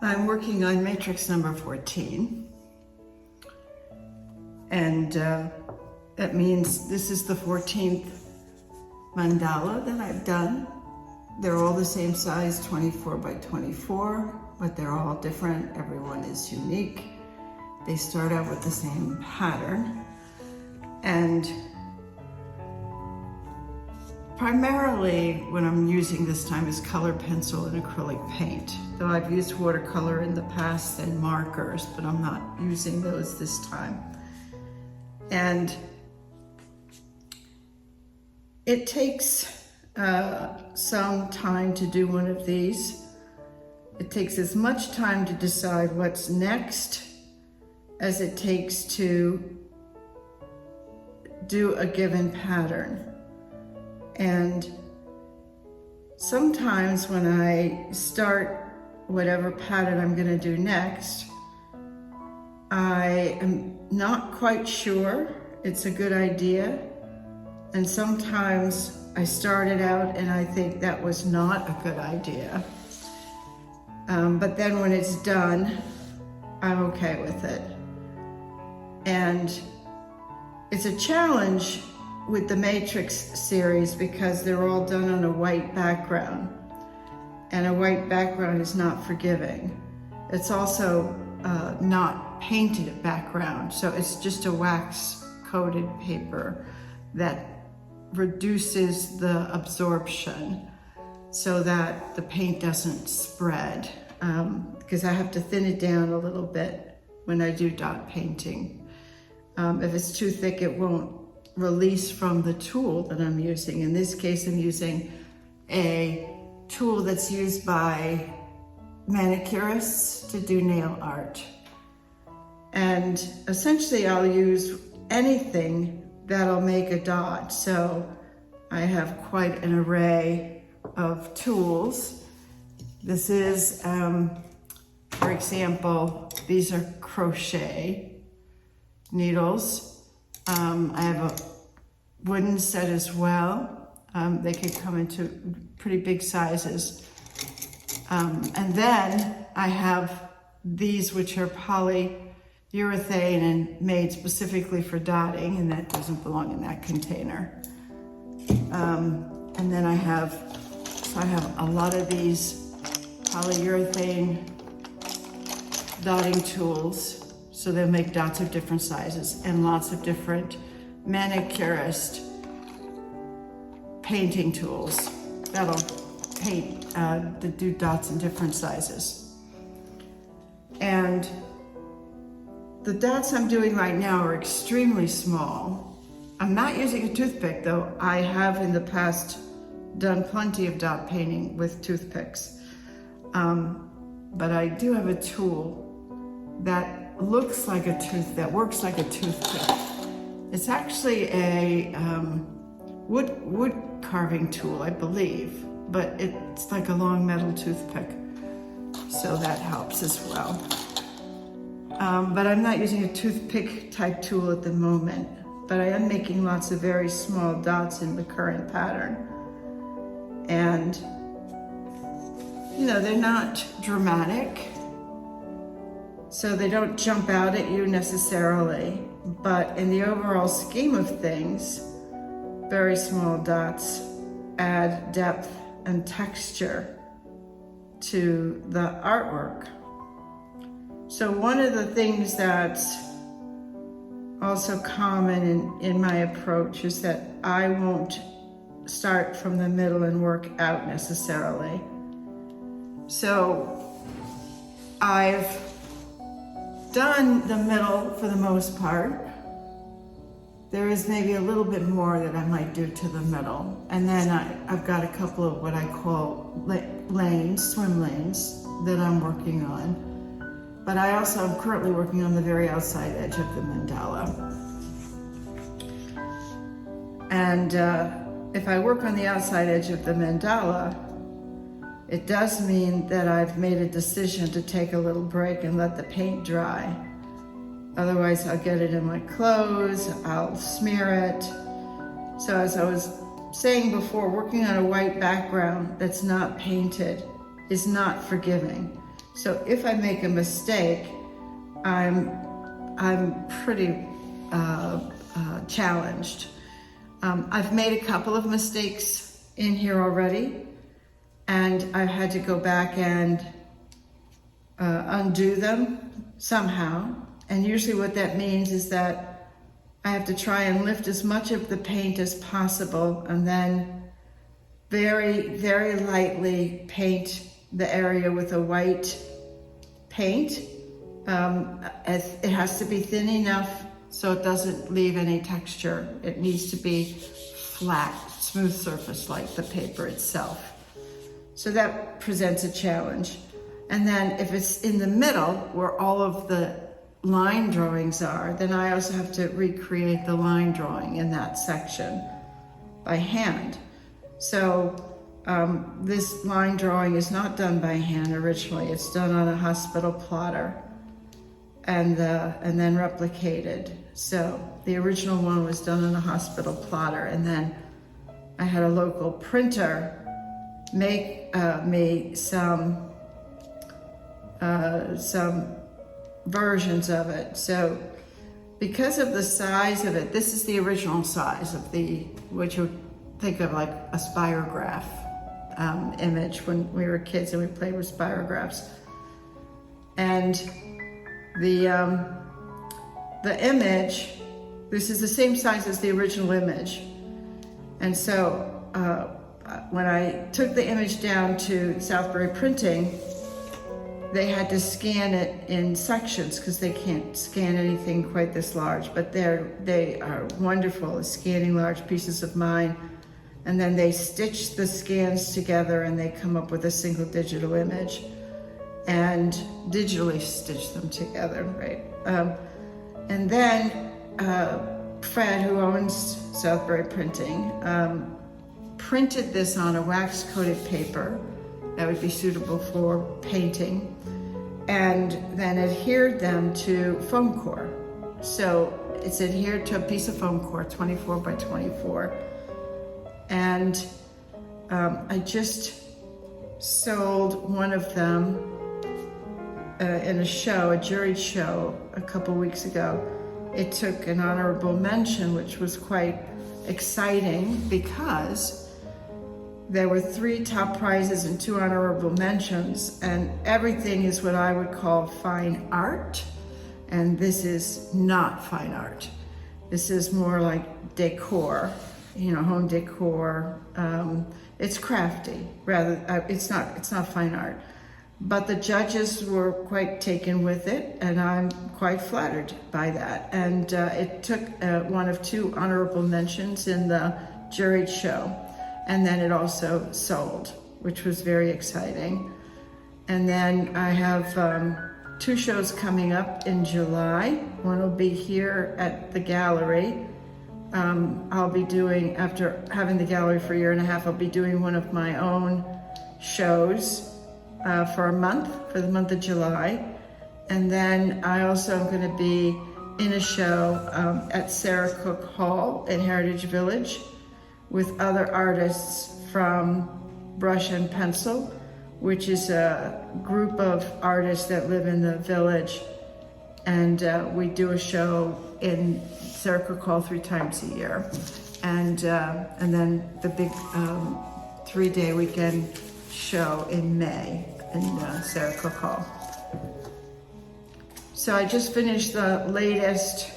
I'm working on matrix number 14, and that means this is the 14th mandala that I've done. They're all the same size, 24 by 24, but they're all different. Everyone is unique. They start out with the same pattern, and primarily what I'm using this time is color pencil and acrylic paint, though I've used watercolor in the past and markers, but I'm not using those this time. And it takes some time to do one of these. It takes as much time to decide what's next as it takes to do a given pattern. And sometimes when I start whatever pattern I'm going to do next, I am not quite sure it's a good idea. And sometimes I started out and I think that was not a good idea. But then when it's done, I'm okay with it. And it's a challenge with the Matrix series because they're all done on a white background, and a white background is not forgiving. It's also not painted background, so it's just a wax coated paper that reduces the absorption so that the paint doesn't spread, because I have to thin it down a little bit when I do dot painting. If it's too thick, it won't release from the tool that I'm using. In this case, I'm using a tool that's used by manicurists to do nail art. And essentially I'll use anything that'll make a dot. So I have quite an array of tools. This is, for example, these are crochet needles. I have a wooden set as well. They can come into pretty big sizes. And then I have these, which are polyurethane and made specifically for dotting, and that doesn't belong in that container. And then I have a lot of these polyurethane dotting tools. So they'll make dots of different sizes, and lots of different manicurist painting tools that'll paint, that do dots in different sizes. And the dots I'm doing right now are extremely small. I'm not using a toothpick, though. I have in the past done plenty of dot painting with toothpicks. But I do have a tool that looks like a that works like a toothpick. It's actually a wood carving tool, I believe, but it's like a long metal toothpick, so that helps as well. But I'm not using a toothpick type tool at the moment, but I am making lots of very small dots in the current pattern. And, you know, they're not dramatic, so they don't jump out at you necessarily, but in the overall scheme of things, very small dots add depth and texture to the artwork. So one of the things that's also common in my approach is that I won't start from the middle and work out necessarily. So I've done the middle for the most part. There is maybe a little bit more that I might do to the middle. And then I've got a couple of what I call lanes, swim lanes, that I'm working on. But I also am currently working on the very outside edge of the mandala. And if I work on the outside edge of the mandala, it does mean that I've made a decision to take a little break and let the paint dry. Otherwise, I'll get it in my clothes, I'll smear it. So as I was saying before, working on a white background that's not painted is not forgiving. So if I make a mistake, I'm pretty challenged. I've made a couple of mistakes in here already, and I've had to go back and undo them somehow. And usually what that means is that I have to try and lift as much of the paint as possible and then very, very lightly paint the area with a white paint. It has to be thin enough so it doesn't leave any texture. It needs to be flat, smooth surface like the paper itself. So that presents a challenge. And then if it's in the middle where all of the line drawings are, then I also have to recreate the line drawing in that section by hand. So this line drawing is not done by hand originally. It's done on a hospital plotter and then replicated. So the original one was done on a hospital plotter, and then I had a local printer make me some versions of it. So because of the size of it, this is the original size of what you would think of like a spirograph image when we were kids and we played with spirographs. And the image, this is the same size as the original image. And so when I took the image down to Southbury Printing, they had to scan it in sections because they can't scan anything quite this large, but they are wonderful at scanning large pieces of mine. And then they stitch the scans together and they come up with a single digital image and digitally stitch them together, right? And then Fred, who owns Southbury Printing, printed this on a wax-coated paper that would be suitable for painting, and then adhered them to foam core. So it's adhered to a piece of foam core, 24 by 24. And I just sold one of them in a show, a juried show, a couple weeks ago. It took an honorable mention, which was quite exciting because there were 3 top prizes and 2 honorable mentions, and everything is what I would call fine art, and this is not fine art. This is more like decor, home decor. It's crafty, rather. It's not fine art. But the judges were quite taken with it, and I'm quite flattered by that. And it took one of 2 honorable mentions in the juried show. And then it also sold, which was very exciting. And then I have 2 shows coming up in July. One will be here at the gallery. I'll be doing, after having the gallery for a year and a half, I'll be doing one of my own shows for a month, for the month of July. And then I also am going to be in a show at Sarah Cook Hall in Heritage Village with other artists from Brush and Pencil, which is a group of artists that live in the village. And we do a show in Sarah Cook Hall 3 times a year. And then the big 3-day weekend show in May in Sarah Cook Hall. So I just finished the latest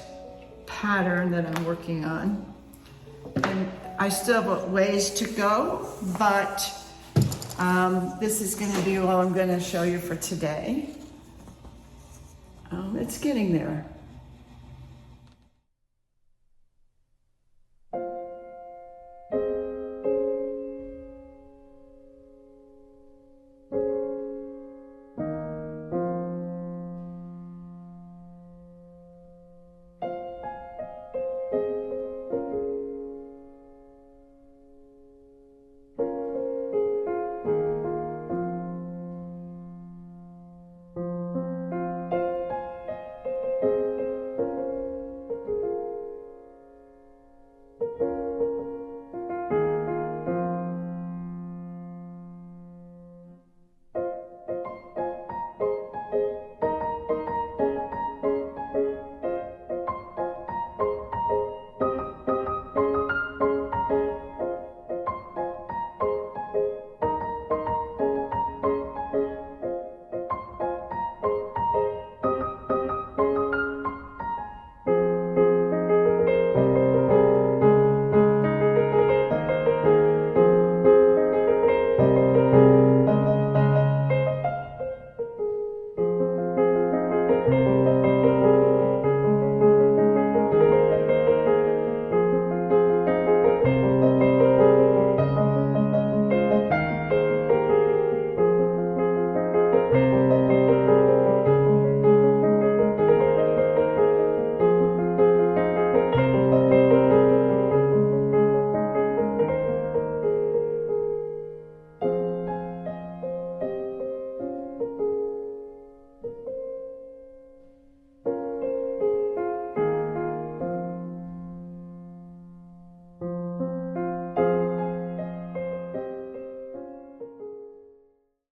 pattern that I'm working on. And I still have a ways to go, but this is going to be all I'm going to show you for today. It's getting there.